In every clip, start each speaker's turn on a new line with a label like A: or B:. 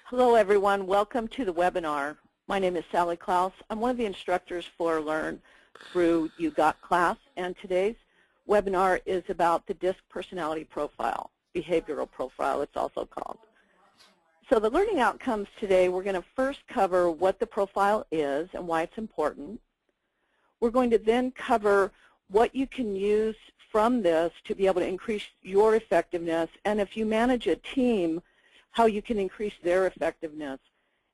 A: Hello, everyone. Welcome to the webinar. My name is Sally Klauss. I'm one of the instructors for Learn through UGotClass, and today's webinar is about the DISC personality profile, behavioral profile it's also called. So the learning outcomes today, we're going to first cover what the profile is and why it's important. We're going to then cover what you can use from this to be able to increase your effectiveness, and if you manage a team, how you can increase their effectiveness.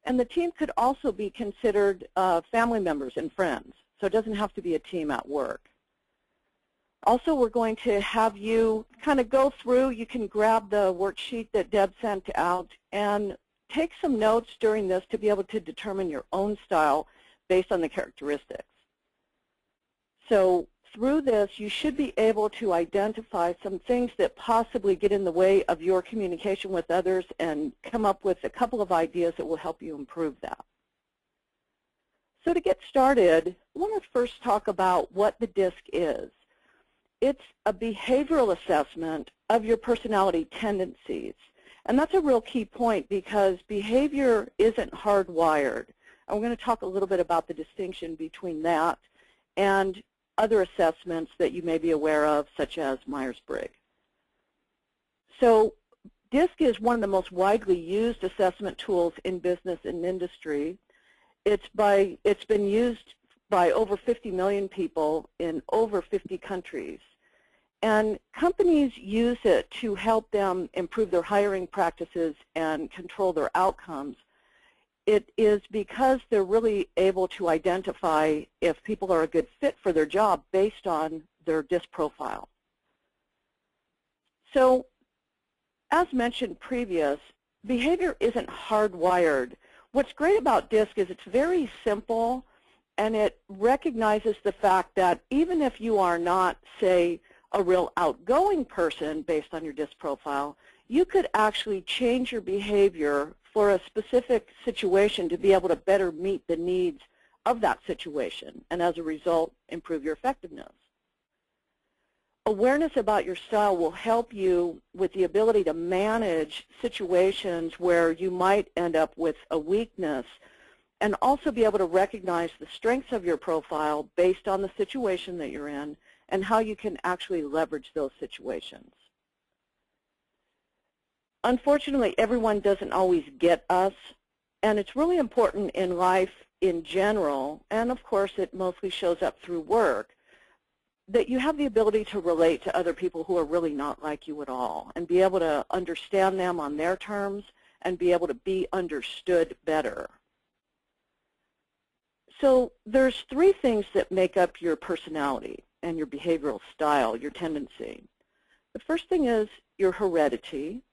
A: And the team could also be considered family members and friends, so it doesn't have to be a team at work. Also, we're going to have you kind of go through. You can grab the worksheet that Deb sent out and take some notes during this to be able to determine your own style based on the characteristics. So through this, you should be able to identify some things that possibly get in the way of your communication with others and come up with a couple of ideas that will help you improve that. So to get started, I want to first talk about what the DISC is. It's a behavioral assessment of your personality tendencies. And that's a real key point because behavior isn't hardwired. And we're going to talk a little bit about the distinction between that and other assessments that you may be aware of, such as Myers-Briggs. So DISC is one of the most widely used assessment tools in business and industry. It's been used by over 50 million people in over 50 countries. And companies use it to help them improve their hiring practices and control their outcomes. It is because they're really able to identify if people are a good fit for their job based on their DISC profile. So, as mentioned previous, behavior isn't hardwired. What's great about DISC is it's very simple, and it recognizes the fact that even if you are not, say, a real outgoing person based on your DISC profile, you could actually change your behavior for a specific situation to be able to better meet the needs of that situation, and as a result, improve your effectiveness. Awareness about your style will help you with the ability to manage situations where you might end up with a weakness, and also be able to recognize the strengths of your profile based on the situation that you're in and how you can actually leverage those situations. Unfortunately, everyone doesn't always get us, and it's really important in life in general, and of course it mostly shows up through work, that you have the ability to relate to other people who are really not like you at all and be able to understand them on their terms and be able to be understood better. So there's three things that make up your personality and your behavioral style, your tendency. The first thing is your heredity.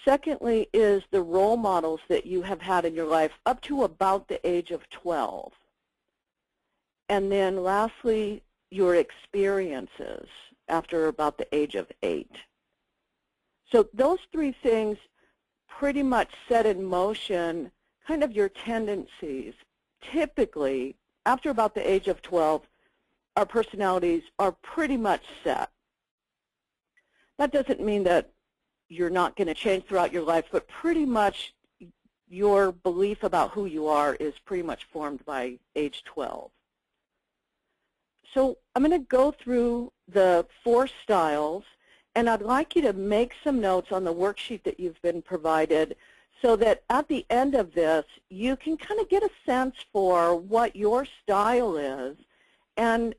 A: Secondly is the role models that you have had in your life up to about the age of 12. And then lastly, your experiences after about the age of 8. So those three things pretty much set in motion kind of your tendencies. Typically, after about the age of 12, our personalities are pretty much set. That doesn't mean that you're not going to change throughout your life, but pretty much your belief about who you are is pretty much formed by age 12. So I'm going to go through the 4 styles, and I'd like you to make some notes on the worksheet that you've been provided so that at the end of this, you can kind of get a sense for what your style is. And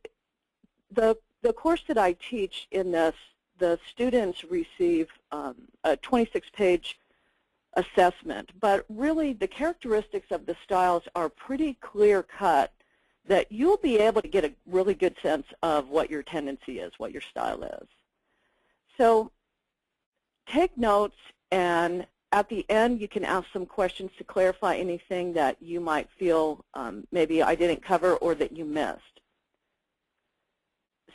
A: the course that I teach in this, the students receive a 26-page assessment, but really the characteristics of the styles are pretty clear-cut that you'll be able to get a really good sense of what your tendency is, what your style is. So take notes, and at the end you can ask some questions to clarify anything that you might feel maybe I didn't cover or that you missed.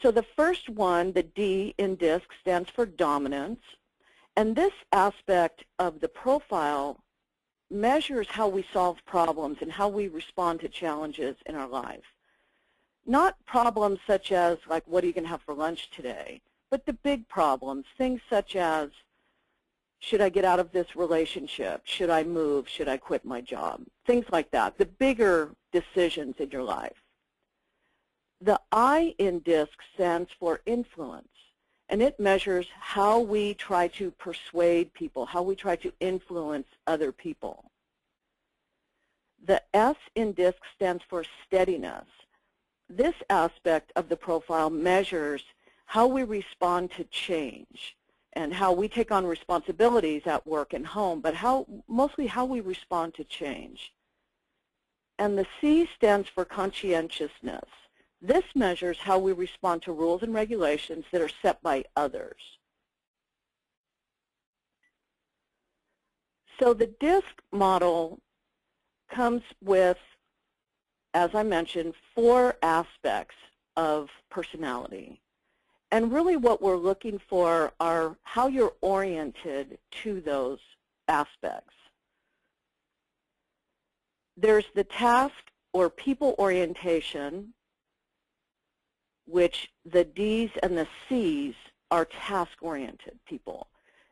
A: So the first one, the D in DISC, stands for dominance. And this aspect of the profile measures how we solve problems and how we respond to challenges in our life. Not problems such as, like, what are you going to have for lunch today, but the big problems, things such as, Should I get out of this relationship? Should I move? Should I quit my job? Things like that, the bigger decisions in your life. The I in DISC stands for influence, and it measures how we try to persuade people, how we try to influence other people. The S in DISC stands for steadiness. This aspect of the profile measures how we respond to change and how we take on responsibilities at work and home, but mostly how we respond to change. And the C stands for conscientiousness. This measures how we respond to rules and regulations that are set by others. So the DISC model comes with, as I mentioned, 4 aspects of personality. And really what we're looking for are how you're oriented to those aspects. There's the task or people orientation, which the D's and the C's are task-oriented people.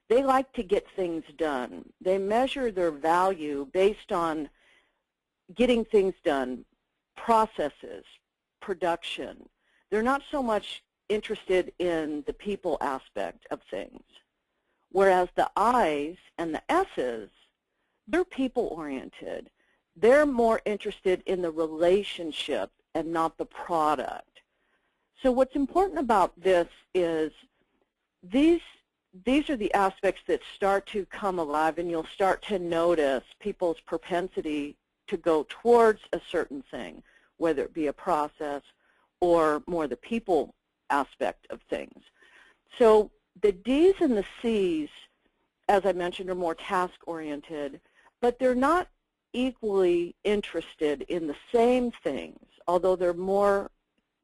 A: They like to get things done. They measure their value based on getting things done, processes, production. They're not so much interested in the people aspect of things. Whereas the I's and the S's, they're people-oriented. They're more interested in the relationship and not the product. So what's important about this is these are the aspects that start to come alive, and you'll start to notice people's propensity to go towards a certain thing, whether it be a process or more the people aspect of things. So the D's and the C's, as I mentioned, are more task-oriented, but they're not equally interested in the same things, although they're more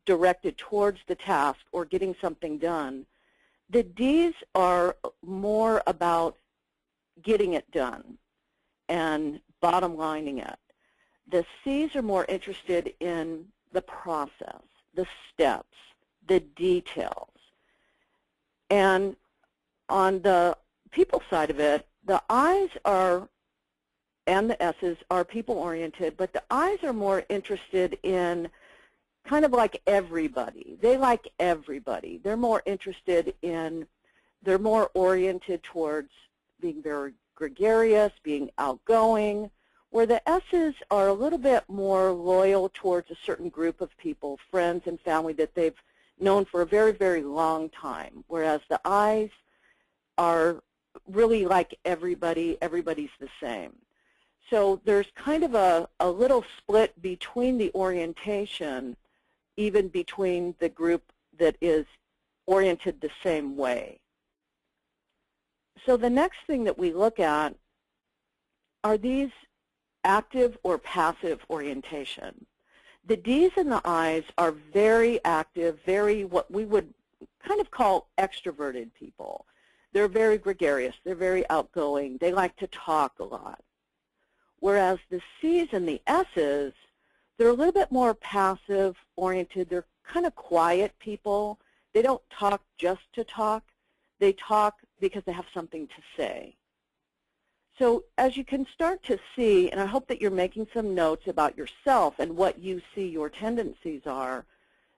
A: directed towards the task or getting something done. The D's are more about getting it done and bottom lining it. The C's are more interested in the process, the steps, the details. And on the people side of it, the I's are, and the S's are people-oriented, but the I's are more interested in kind of like everybody. They like everybody. They're more interested in, they're more oriented towards being very gregarious, being outgoing, where the S's are a little bit more loyal towards a certain group of people, friends and family that they've known for a very, very long time, whereas the I's are really like everybody, everybody's the same. So there's kind of a little split between the orientation, even between the group that is oriented the same way. So the next thing that we look at are these active or passive orientation. The D's and the I's are very active, very what we would kind of call extroverted people. They're very gregarious. They're very outgoing. They like to talk a lot. Whereas the C's and the S's, they're a little bit more passive oriented. They're kind of quiet people. They don't talk just to talk. They talk because they have something to say. So as you can start to see, and I hope that you're making some notes about yourself and what you see your tendencies are,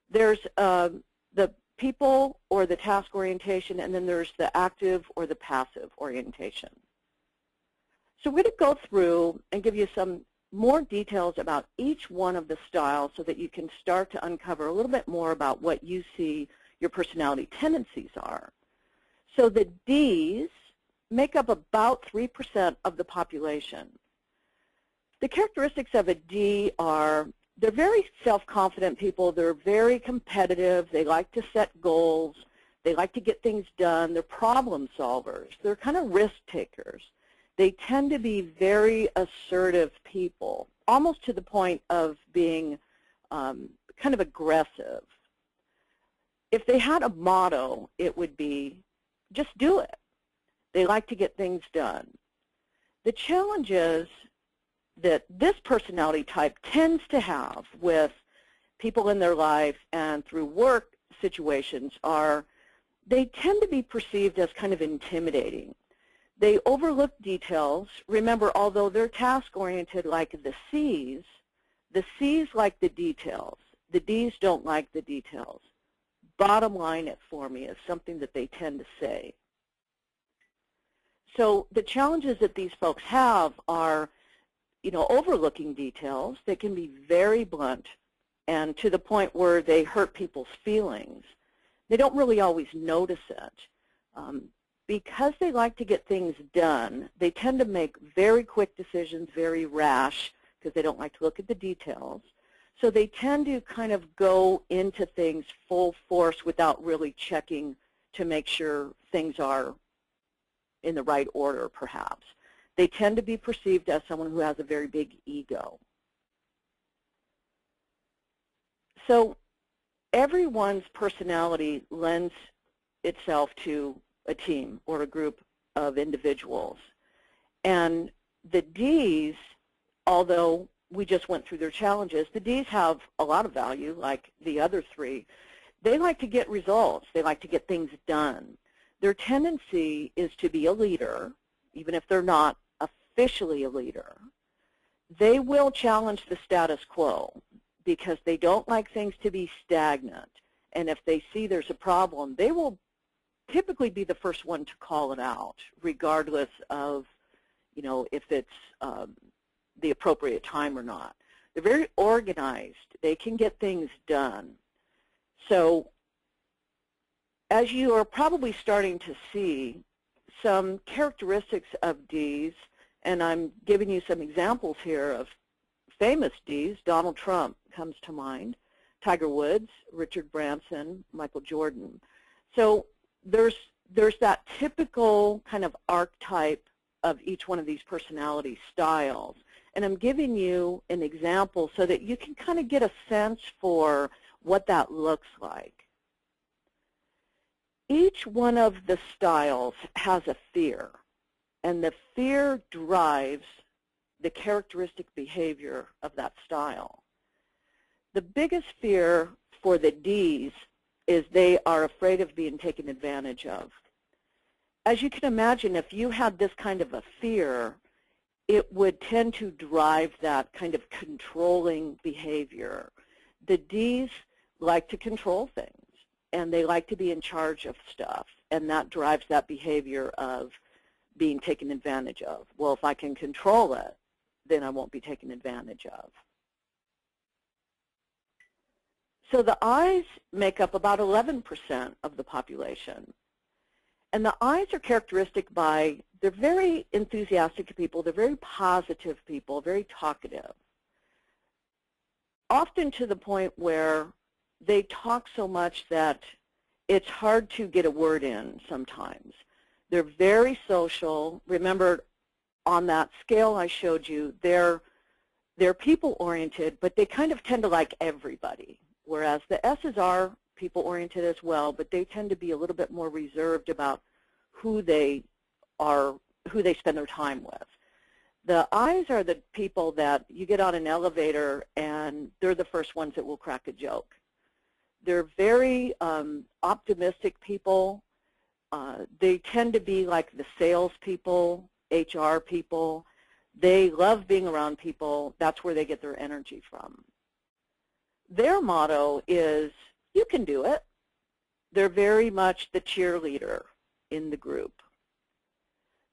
A: there's the people or the task orientation, and then there's the active or the passive orientation. So we're going to go through and give you some more details about each one of the styles so that you can start to uncover a little bit more about what you see your personality tendencies are. So the D's make up about 3% of the population. The characteristics of a D are they're very self-confident people. They're very competitive. They like to set goals. They like to get things done. They're problem solvers. They're kind of risk takers. They tend to be very assertive people, almost to the point of being kind of aggressive. If they had a motto, it would be, just do it. They like to get things done. The challenges that this personality type tends to have with people in their life and through work situations are they tend to be perceived as kind of intimidating. They overlook details. Remember, although they're task-oriented like the C's like the details. The D's don't like the details. Bottom line it for me is something that they tend to say. So the challenges that these folks have are, overlooking details. They can be very blunt and to the point where they hurt people's feelings. They don't really always notice it. Because they like to get things done, they tend to make very quick decisions, very rash, because they don't like to look at the details. So they tend to kind of go into things full force without really checking to make sure things are in the right order, perhaps. They tend to be perceived as someone who has a very big ego. So everyone's personality lends itself to a team or a group of individuals. And the D's, although we just went through their challenges, the D's have a lot of value, like the other three. They like to get results. They like to get things done. Their tendency is to be a leader, even if they're not officially a leader. They will challenge the status quo because they don't like things to be stagnant. And if they see there's a problem, they will typically be the first one to call it out, regardless of, if it's the appropriate time or not. They're very organized. They can get things done. So as you are probably starting to see some characteristics of D's, and I'm giving you some examples here of famous D's. Donald Trump comes to mind, Tiger Woods, Richard Branson, Michael Jordan. So there's that typical kind of archetype of each one of these personality styles. And I'm giving you an example so that you can kind of get a sense for what that looks like. Each one of the styles has a fear, and the fear drives the characteristic behavior of that style. The biggest fear for the D's is they are afraid of being taken advantage of. As you can imagine, if you had this kind of a fear, it would tend to drive that kind of controlling behavior. The D's like to control things, and they like to be in charge of stuff, and that drives that behavior of being taken advantage of. Well, if I can control it, then I won't be taken advantage of. So the I's make up about 11% of the population. And the I's are characteristic by, they're very enthusiastic people, they're very positive people, very talkative. Often to the point where they talk so much that it's hard to get a word in sometimes. They're very social. Remember, on that scale I showed you, they're people-oriented, but they kind of tend to like everybody, whereas the S's are people-oriented as well, but they tend to be a little bit more reserved about who they spend their time with. The I's are the people that you get on an elevator and they're the first ones that will crack a joke. They're very optimistic people. They tend to be like the salespeople, HR people. They love being around people. That's where they get their energy from. Their motto is, you can do it. They're very much the cheerleader in the group.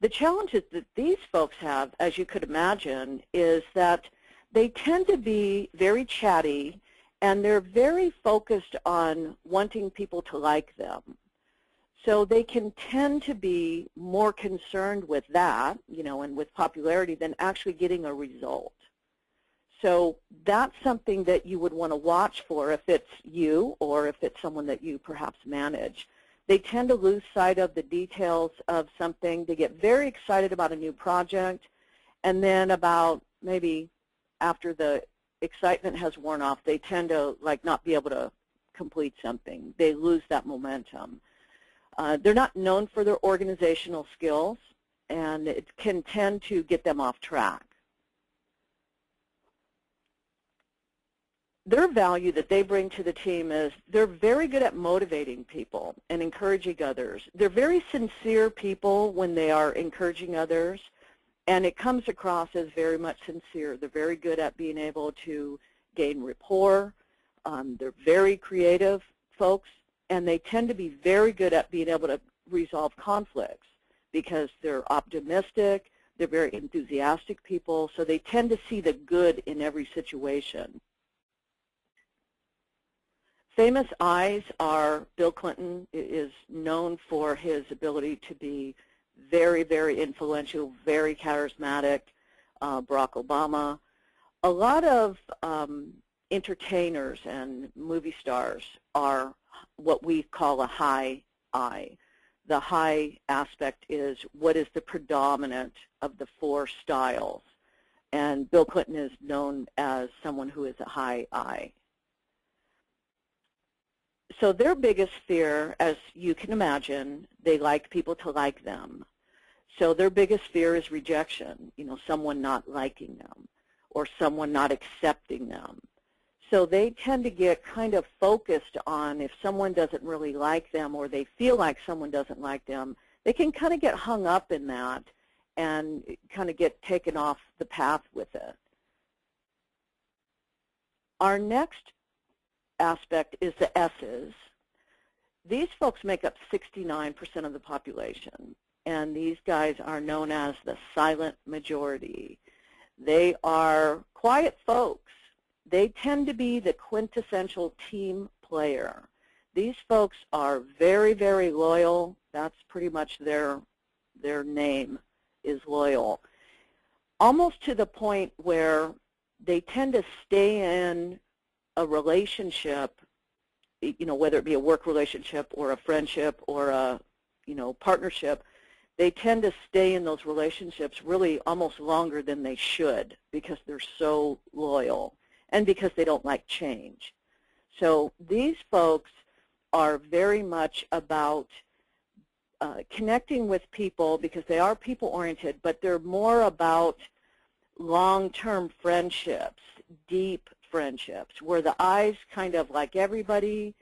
A: The challenges that these folks have, as you could imagine, is that they tend to be very chatty, and they're very focused on wanting people to like them. So they can tend to be more concerned with that, and with popularity than actually getting a result. So that's something that you would want to watch for if it's you or if it's someone that you perhaps manage. They tend to lose sight of the details of something. They get very excited about a new project, and then about maybe after the excitement has worn off, they tend to not be able to complete something. They lose that momentum. They're not known for their organizational skills, and it can tend to get them off track. their value that they bring to the team is they're very good at motivating people and encouraging others. They're very sincere people when they are encouraging others, and it comes across as very much sincere. They're very good at being able to gain rapport. They're very creative folks, and they tend to be very good at being able to resolve conflicts because they're optimistic, they're very enthusiastic people, so they tend to see the good in every situation. Famous eyes are Bill Clinton is known for his ability to be very, very influential, very charismatic. Barack Obama. A lot of entertainers and movie stars are what we call a high I. The high aspect is what is the predominant of the four styles. And Bill Clinton is known as someone who is a high I. So their biggest fear, as you can imagine, they like people to like them. So their biggest fear is rejection, someone not liking them or someone not accepting them. So they tend to get kind of focused on if someone doesn't really like them or they feel like someone doesn't like them, they can kind of get hung up in that and kind of get taken off the path with it. Our next aspect is the S's. These folks make up 69% of the population, and these guys are known as the silent majority. They are quiet folks. They tend to be the quintessential team player. These folks are very, very loyal. That's pretty much their name is loyal. Almost to the point where they tend to stay in a relationship, whether it be a work relationship or a friendship or a, partnership, they tend to stay in those relationships really almost longer than they should because they're so loyal and because they don't like change. So these folks are very much about connecting with people because they are people-oriented, but they're more about long-term friendships, deep friendships, where the I's kind of like everybody,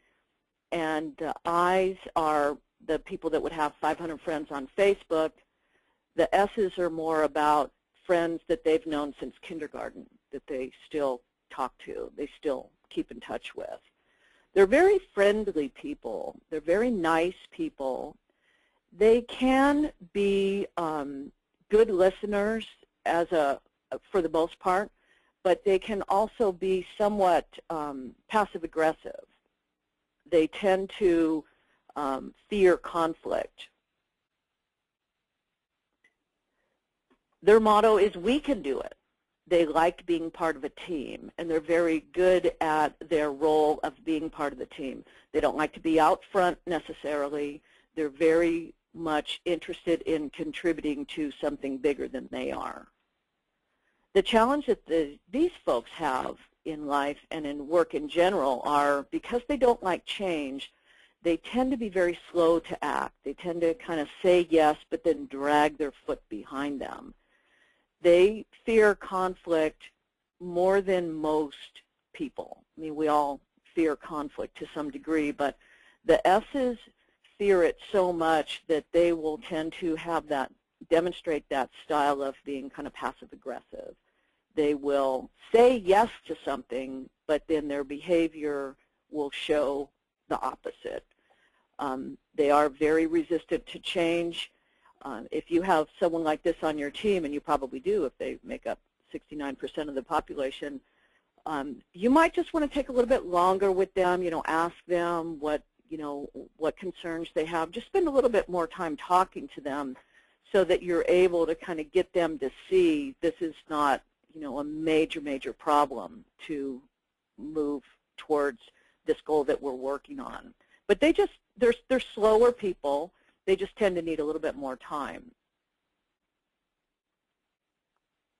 A: and the I's are the people that would have 500 friends on Facebook. The S's are more about friends that they've known since kindergarten, that they still talk to, they still keep in touch with. They're very friendly people. They're very nice people. They can be good listeners for the most part, but they can also be somewhat passive-aggressive. They tend to fear conflict. Their motto is, "We can do it." They like being part of a team, and they're very good at their role of being part of the team. They don't like to be out front necessarily. They're very much interested in contributing to something bigger than they are. The challenge that these folks have in life and in work in general are, because they don't like change, they tend to be very slow to act. They tend to kind of say yes, but then drag their foot behind them. They fear conflict more than most people. I mean, we all fear conflict to some degree, but the S's fear it so much that they will tend to have that, demonstrate that style of being kind of passive-aggressive. They will say yes to something, but then their behavior will show the opposite. They are very resistant to change. If you have someone like this on your team, and you probably do if they make up 69% of the population, you might just want to take a little bit longer with them, ask them what concerns they have. Just spend a little bit more time talking to them so that you're able to kind of get them to see this is not, a major, major problem to move towards this goal that we're working on. But they're slower people. They just tend to need a little bit more time.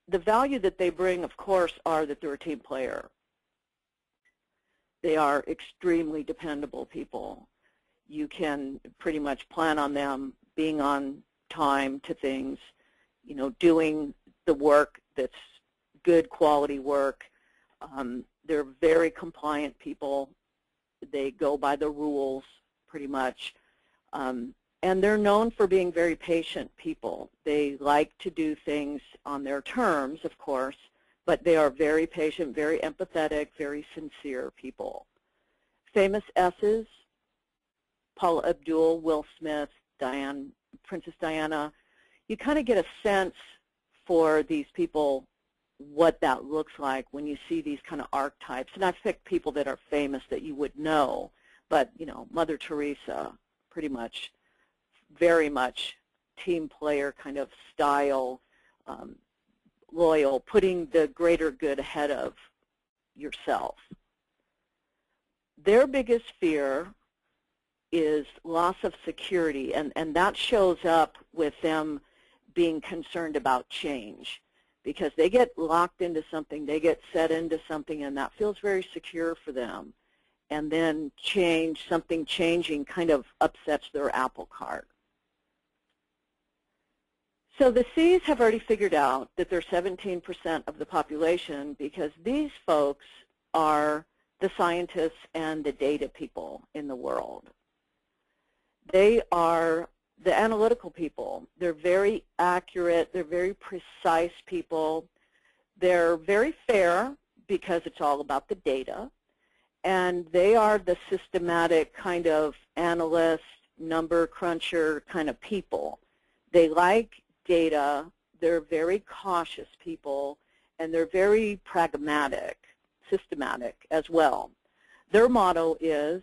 A: The value that they bring, of course, are that they're a team player. They are extremely dependable people. You can pretty much plan on them being on time to things, doing the work that's good quality work. They're very compliant people. They go by the rules pretty much. And they're known for being very patient people. They like to do things on their terms, of course, but they are very patient, very empathetic, very sincere people. Famous S's, Paula Abdul, Will Smith, Princess Diana. You kind of get a sense for these people, what that looks like when you see these kind of archetypes. And I've picked people that are famous that you would know, but, you know, Mother Teresa, pretty much, very much team player kind of style, loyal, putting the greater good ahead of yourself. Their biggest fear is loss of security, and that shows up with them being concerned about change, because they get locked into something, they get set into something, and that feels very secure for them. And then something changing kind of upsets their apple cart. So the C's have already figured out that they're 17% of the population, because these folks are the scientists and the data people in the world. They are the analytical people. They're very accurate. They're very precise people. They're very fair because it's all about the data. And they are the systematic kind of analyst, number cruncher kind of people. They like data. They're very cautious people. And they're very pragmatic, systematic as well. Their motto is,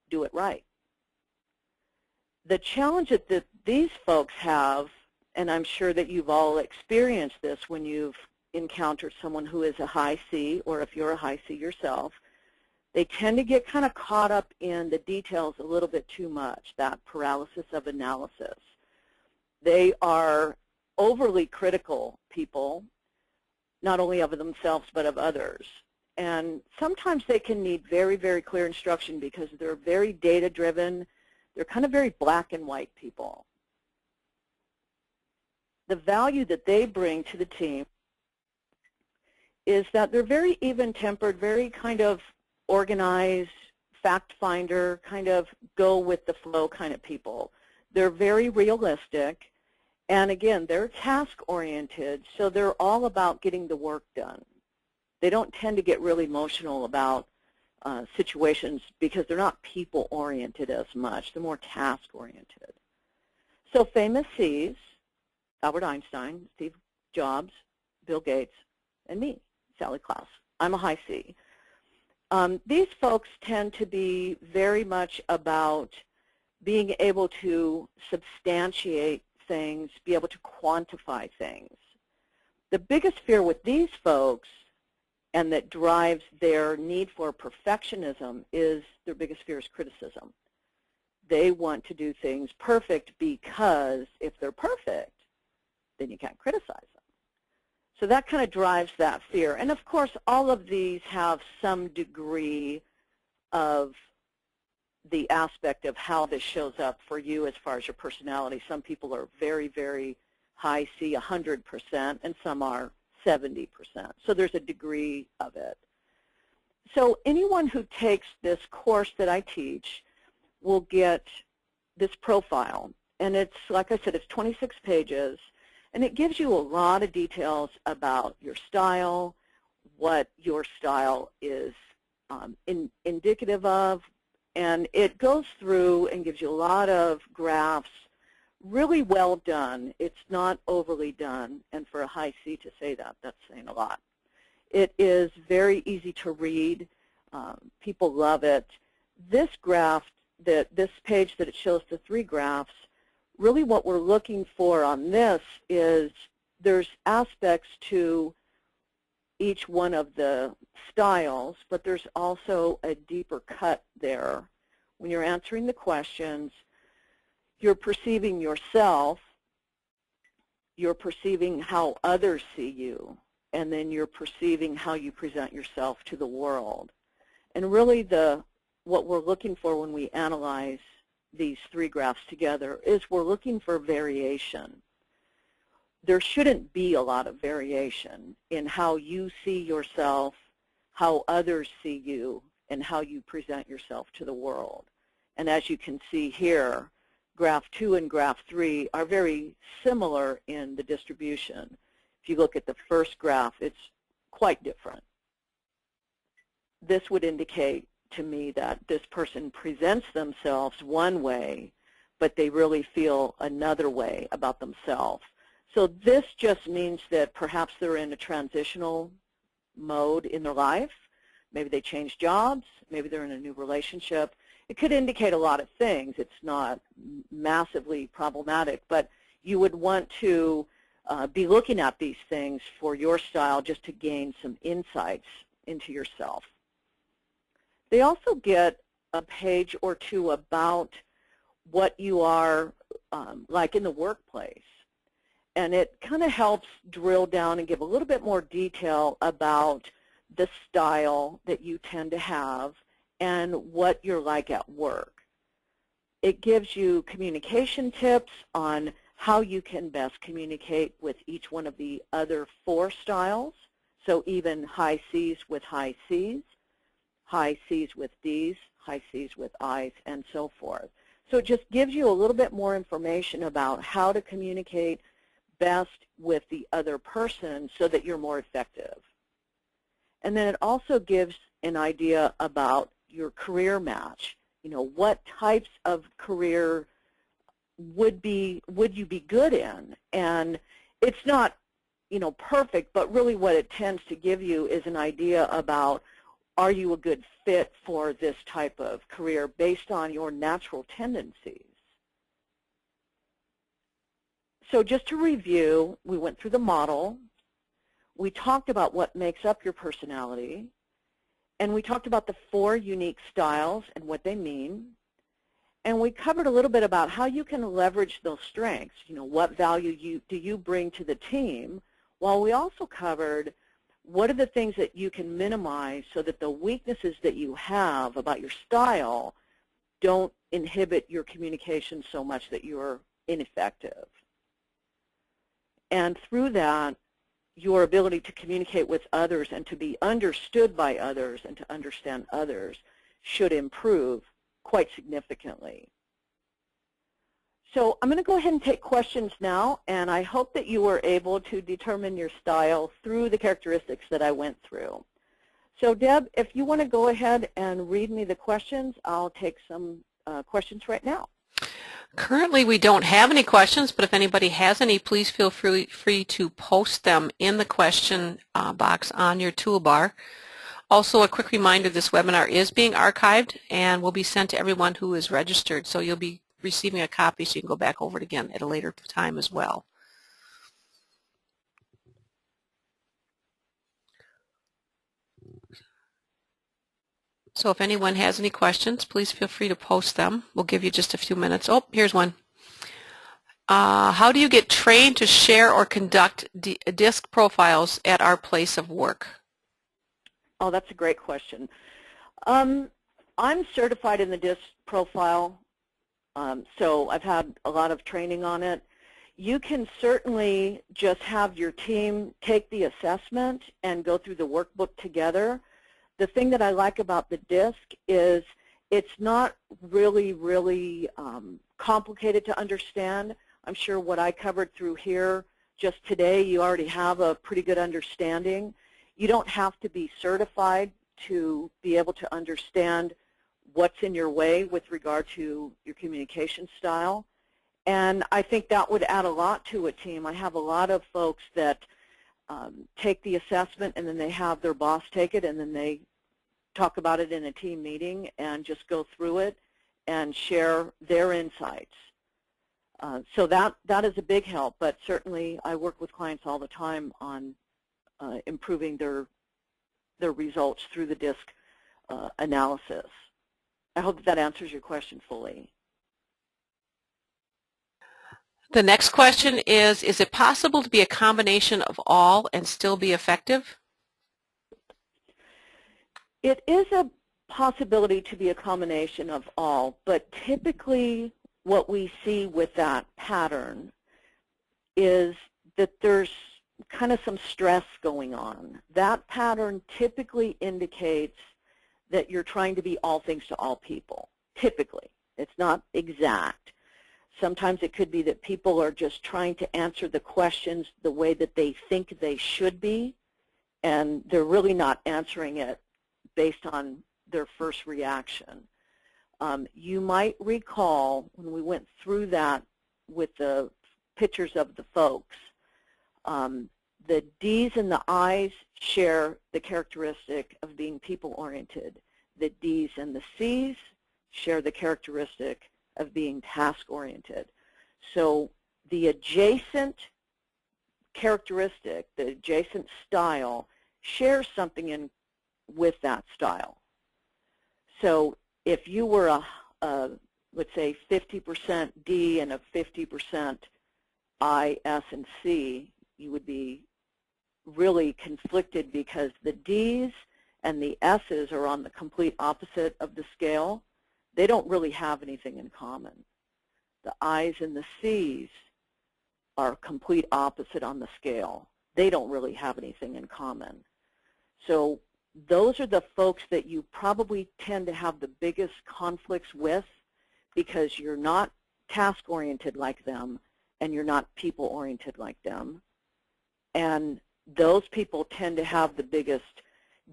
A: do it right. The challenge that these folks have, and I'm sure that you've all experienced this when you've encountered someone who is a high C, or if you're a high C yourself, they tend to get kind of caught up in the details a little bit too much, that paralysis of analysis. They are overly critical people, not only of themselves but of others. And sometimes they can need very, very clear instruction because they're very data-driven. They're kind of very black and white people. The value that they bring to the team is that they're very even-tempered, very kind of organized, fact finder, kind of go with the flow kind of people. They're very realistic, and again, they're task-oriented, so they're all about getting the work done. They don't tend to get really emotional about situations because they're not people-oriented as much. They're more task-oriented. So famous C's, Albert Einstein, Steve Jobs, Bill Gates, and me, Sally Klauss. I'm a high C. These folks tend to be very much about being able to substantiate things, be able to quantify things. The biggest fear with these folks, and that drives their need for perfectionism, is their biggest fear is criticism. They want to do things perfect because if they're perfect, then you can't criticize them. So that kind of drives that fear. And of course, all of these have some degree of the aspect of how this shows up for you as far as your personality. Some people are very, very high C, 100%, and some are 70%. So there's a degree of it. So anyone who takes this course that I teach will get this profile. And it's, like I said, it's 26 pages. And it gives you a lot of details about your style, what your style is indicative of. And it goes through and gives you a lot of graphs. Really well done. It's not overly done, and for a high C to say that, that's saying a lot. It is very easy to read. People love it. This graph, this page that it shows the 3 graphs, really what we're looking for on this is there's aspects to each one of the styles, but there's also a deeper cut there. When you're answering the questions, you're perceiving yourself, you're perceiving how others see you, and then you're perceiving how you present yourself to the world. And really what we're looking for when we analyze these 3 graphs together is we're looking for variation. There shouldn't be a lot of variation in how you see yourself, how others see you and how you present yourself to the world. And as you can see here, graph 2 and graph 3 are very similar in the distribution. If you look at the first graph, it's quite different. This would indicate to me that this person presents themselves one way, but they really feel another way about themselves. So this just means that perhaps they're in a transitional mode in their life. Maybe they changed jobs. Maybe they're in a new relationship. It could indicate a lot of things. It's not massively problematic, but you would want to be looking at these things for your style just to gain some insights into yourself. They also get a page or two about what you are like in the workplace. And it kind of helps drill down and give a little bit more detail about the style that you tend to have and what you're like at work. It gives you communication tips on how you can best communicate with each one of the other 4 styles. So even high C's with high C's, high C's with D's, high C's with I's, and so forth. So it just gives you a little bit more information about how to communicate best with the other person so that you're more effective. And then it also gives an idea about your career match. You know, what types of career would you be good in? And it's not, you know, perfect, but really what it tends to give you is an idea about, are you a good fit for this type of career based on your natural tendencies? So just to review, we went through the model, we talked about what makes up your personality, and we talked about the 4 unique styles and what they mean, and we covered a little bit about how you can leverage those strengths, you know, what value do you bring to the team, while we also covered what are the things that you can minimize so that the weaknesses that you have about your style don't inhibit your communication so much that you're ineffective. And through that, your ability to communicate with others and to be understood by others and to understand others should improve quite significantly. So I'm going to go ahead and take questions now, and I hope that you were able to determine your style through the characteristics that I went through. So Deb, if you want to go ahead and read me the questions, I'll take some questions right now.
B: Currently, we don't have any questions, but if anybody has any, please feel free to post them in the question box on your toolbar. Also, a quick reminder, this webinar is being archived and will be sent to everyone who is registered, so you'll be receiving a copy so you can go back over it again at a later time as well. So if anyone has any questions, please feel free to post them. We'll give you just a few minutes. Oh, here's one. How do you get trained to share or conduct DISC profiles at our place of work?
A: Oh, that's a great question. I'm certified in the DISC profile, so I've had a lot of training on it. You can certainly just have your team take the assessment and go through the workbook together. The thing that I like about the DISC is it's not really complicated to understand. I'm sure what I covered through here just today, you already have a pretty good understanding. You don't have to be certified to be able to understand what's in your way with regard to your communication style. And I think that would add a lot to a team. I have a lot of folks that take the assessment and then they have their boss take it and then they talk about it in a team meeting and just go through it and share their insights. So that is a big help, but certainly I work with clients all the time on improving their results through the DISC analysis. I hope that answers your question fully.
B: The next question is it possible to be a combination of all and still be effective?
A: It is a possibility to be a combination of all, but typically what we see with that pattern is that there's kind of some stress going on. That pattern typically indicates that you're trying to be all things to all people, typically. It's not exact. Sometimes it could be that people are just trying to answer the questions the way that they think they should be, and they're really not answering it based on their first reaction. You might recall when we went through that with the pictures of the folks, the D's and the I's share the characteristic of being people-oriented. The D's and the C's share the characteristic of being task-oriented. So the adjacent characteristic, the adjacent style, shares something in with that style. So if you were let's say 50% D and a 50% I, S, and C, you would be really conflicted because the D's and the S's are on the complete opposite of the scale. They don't really have anything in common. The I's and the C's are complete opposite on the scale. They don't really have anything in common. So those are the folks that you probably tend to have the biggest conflicts with because you're not task-oriented like them and you're not people-oriented like them. And those people tend to have the biggest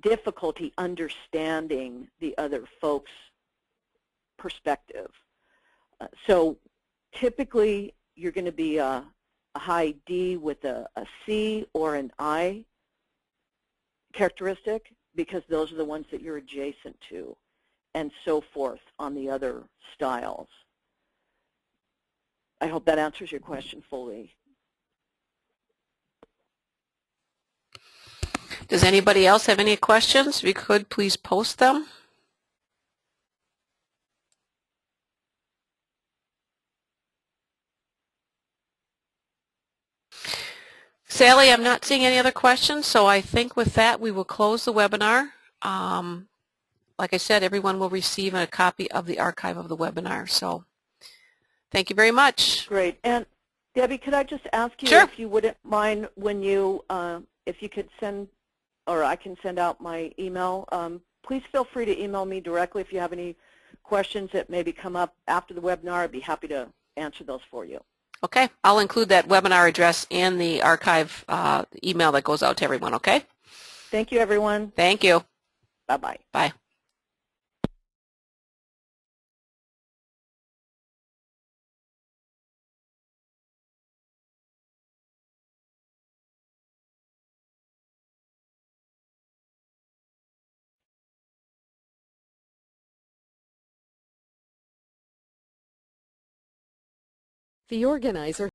A: difficulty understanding the other folks' perspective. So typically you're going to be a high D with a C or an I characteristic because those are the ones that you're adjacent to, and so forth on the other styles. I hope that answers your question fully.
B: Does anybody else have any questions? If you could, please post them. Sally, I'm not seeing any other questions, so I think with that we will close the webinar. Like I said, everyone will receive a copy of the archive of the webinar. So thank you very much.
A: Great. And Debbie, could I just ask you
B: Sure.
A: if you wouldn't mind when you, if you could send, or I can send out my email, please feel free to email me directly if you have any questions that maybe come up after the webinar. I'd be happy to answer those for you.
B: Okay. I'll include that webinar address in the archive email that goes out to everyone, okay?
A: Thank you, everyone.
B: Thank you.
A: Bye-bye.
B: Bye.
C: The organizer